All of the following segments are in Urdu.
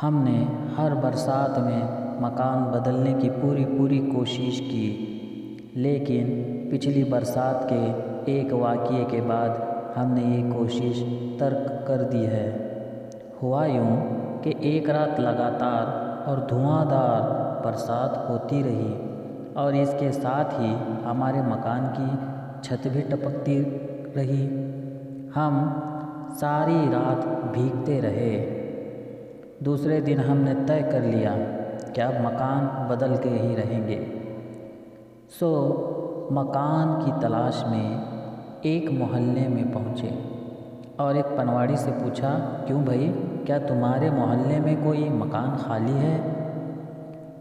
ہم نے ہر برسات میں مکان بدلنے کی پوری کوشش کی، لیکن پچھلی برسات کے ایک واقعے کے بعد ہم نے یہ کوشش ترک کر دی ہے۔ ہوا یوں کہ ایک رات لگاتار اور دھواں دار برسات ہوتی رہی، اور اس کے ساتھ ہی ہمارے مکان کی چھت بھی ٹپکتی رہی۔ ہم ساری رات بھیگتے رہے۔ دوسرے دن ہم نے طے کر لیا کہ اب مکان بدل کے ہی رہیں گے۔ سو مکان کی تلاش میں ایک محلے میں پہنچے اور ایک پنواڑی سے پوچھا، کیوں بھائی، کیا تمہارے محلے میں کوئی مکان خالی ہے؟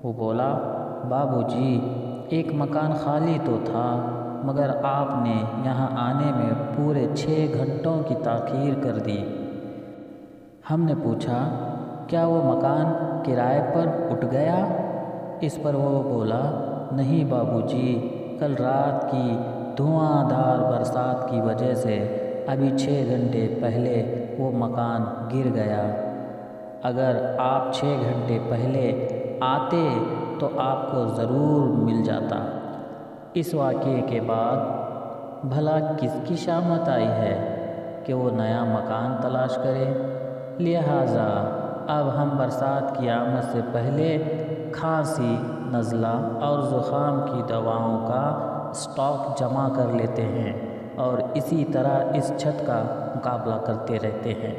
وہ بولا، بابو جی، ایک مکان خالی تو تھا، مگر آپ نے یہاں آنے میں پورے 6 گھنٹوں کی تاخیر کر دی۔ ہم نے پوچھا، کیا وہ مکان کرائے پر اٹھ گیا؟ اس پر وہ بولا، نہیں بابو جی، کل رات کی دھواں دار برسات کی وجہ سے ابھی 6 گھنٹے پہلے وہ مکان گر گیا۔ اگر آپ 6 گھنٹے پہلے آتے تو آپ کو ضرور مل جاتا۔ اس واقعے کے بعد بھلا کس کی شامت آئی ہے کہ وہ نیا مکان تلاش کرے؟ لہٰذا اب ہم برسات کی آمد سے پہلے کھانسی، نزلہ اور زکام کی دواؤں کا اسٹاک جمع کر لیتے ہیں اور اسی طرح اس چھت کا مقابلہ کرتے رہتے ہیں۔